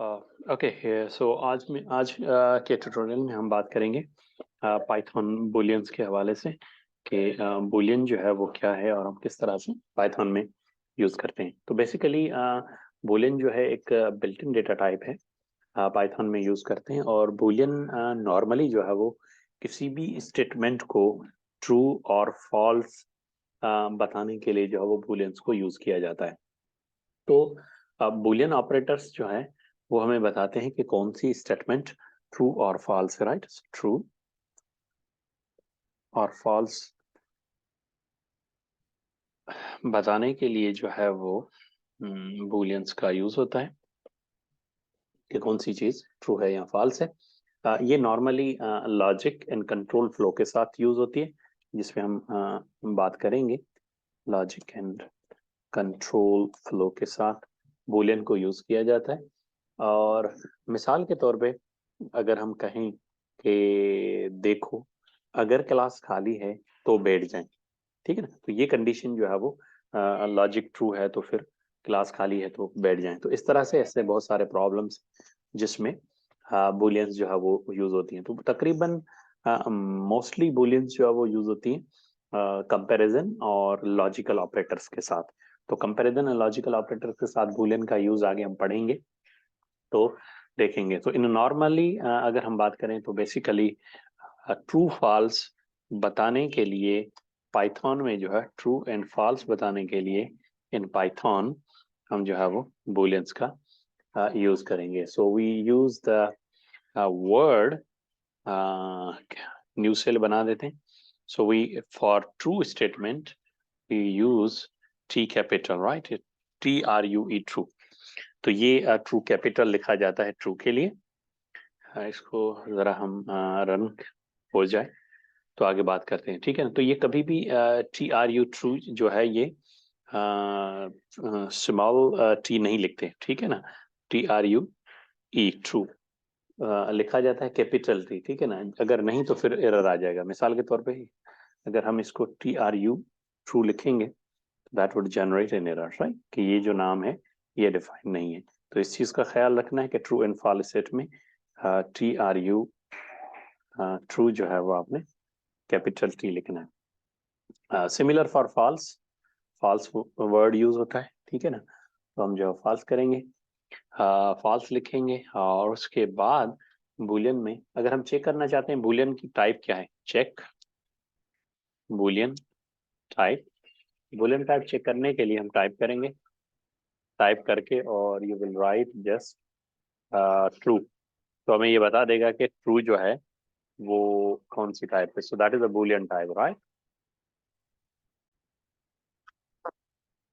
Okay so आज के tutorial में हम बात करेंगे पाइथन बूलियंस के हवाले से कि बूलियन जो है वो क्या है और हम किस तरह से पाइथन में यूज़ करते हैं। तो बेसिकली बूलियन जो है एक बिल्ट इन डेटा टाइप है, पाइथन में यूज़ करते हैं। और बूलियन नॉर्मली जो है वो किसी भी स्टेटमेंट को ट्रू और फॉल्स बताने के लिए जो है वो बूलियंस को यूज़ किया जाता है। तो बुलियन ऑपरेटर्स जो है वो हमें बताते हैं कि कौन सी स्टेटमेंट ट्रू और फॉल्स है, राइट। ट्रू और फॉल्स बताने के लिए जो है वो बुलियंस का यूज होता है कि कौन सी चीज ट्रू है या फॉल्स है। ये normally logic and control flow के साथ यूज होती है, जिसमें हम बात करेंगे लॉजिक एंड कंट्रोल फ्लो के साथ बुलियन को यूज किया जाता है। और मिसाल के तौर पे अगर हम कहें कि देखो अगर क्लास खाली है तो बैठ जाएं, ठीक है ना। तो ये कंडीशन जो है वो लॉजिक ट्रू है तो फिर क्लास खाली है तो बैठ जाएं। तो इस तरह से ऐसे बहुत सारे प्रॉब्लम्स जिसमें बुलियंस जो है वो यूज होती हैं। तो तकरीबन मोस्टली बुलियंस जो है वो यूज होती हैं कंपैरिजन और लॉजिकल ऑपरेटर्स के साथ। तो कंपैरिजन और लॉजिकल ऑपरेटर्स के साथ बुलियन का यूज आगे हम पढ़ेंगे तो देखेंगे। तो इन नॉर्मली अगर हम बात करें तो बेसिकली ट्रू फॉल्स बताने के लिए पाइथन में जो है ट्रू एंड फॉल्स बताने के लिए इन पाइथन हम जो है वो बुलियंस का यूज करेंगे। So we use the word new cell बना देते हैं। So we for true statement we use T capital, right, TRUE true. तो ये ट्रू कैपिटल लिखा जाता है ट्रू के लिए। इसको जरा हम रन हो जाए तो आगे बात करते हैं, ठीक है ना। तो ये कभी भी TRU ट्रू जो है ये स्मॉल टी नहीं लिखते, ठीक है ना। TRUE ट्रू लिखा जाता है कैपिटल टी, ठीक है ना। अगर नहीं तो फिर एरर आ जाएगा। मिसाल के तौर पे अगर हम इसको TRU ट्रू लिखेंगे that would generate an error, right, कि ये जो नाम है ये डिफाइन नहीं है। तो इस चीज का ख्याल रखना है कि ट्रू एंड फॉल्स सेट में TRU ट्रू जो है वो आपने कैपिटल टी लिखना है। Similar for false, false word use होता है, ठीक है ना। तो हम जो फॉल्स करेंगे फॉल्स लिखेंगे और उसके बाद बुलियन में अगर हम चेक करना चाहते हैं बुलियन की टाइप क्या है, check boolean type. Boolean type check करने के लिए हम टाइप करेंगे, टाइप करके और you will write just true. तो हमें ये बता देगा कि ट्रू जो है वो कौन सी टाइप है। सो that is a Boolean type, right.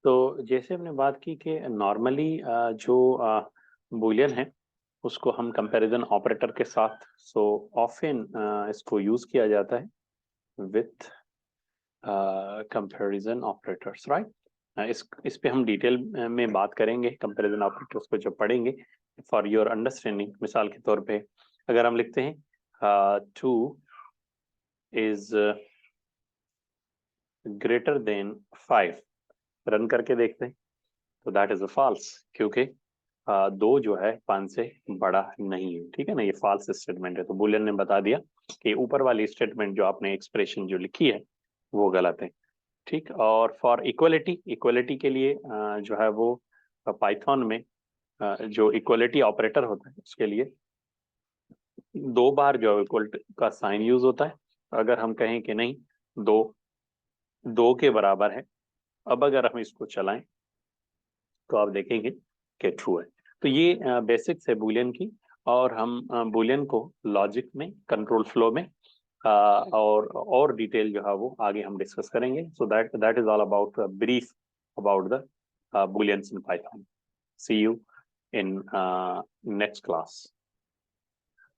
तो जैसे हमने बात की कि नॉर्मली जो बुलियन है उसको हम कंपैरिजन ऑपरेटर के साथ सो ऑफन इसको यूज किया जाता है विथ कंपैरिजन ऑपरेटर्स, राइट। इस पे हम डिटेल में बात करेंगे कंपैरिजन ऑपरेटर्स को जब पढ़ेंगे फॉर योर अंडरस्टैंडिंग। मिसाल के तौर पे अगर हम लिखते हैं two is greater than 5, run करके देखते हैं तो दैट इज अ फॉल्स, क्योंकि दो जो है 5 से बड़ा नहीं है, ठीक है ना। ये फॉल्स स्टेटमेंट है। तो बुलियन ने बता दिया कि ऊपर वाली स्टेटमेंट जो आपने एक्सप्रेशन जो लिखी है वो गलत है, ठीक। और फॉर इक्वलिटी, इक्वलिटी के लिए जो है वो पाइथन में जो इक्वलिटी ऑपरेटर होता है उसके लिए दो बार जो इक्वल का साइन यूज होता है। अगर हम कहें कि नहीं दो दो के बराबर है, अब अगर हम इसको चलाएं तो आप देखेंगे कि ट्रू है। तो ये बेसिक्स है बुलियन की। और हम बुलियन को लॉजिक में कंट्रोल फ्लो में और डिटेल जो है वो आगे हम डिस्कस करेंगे। So that is all about brief about the booleans in Python. See you in next class.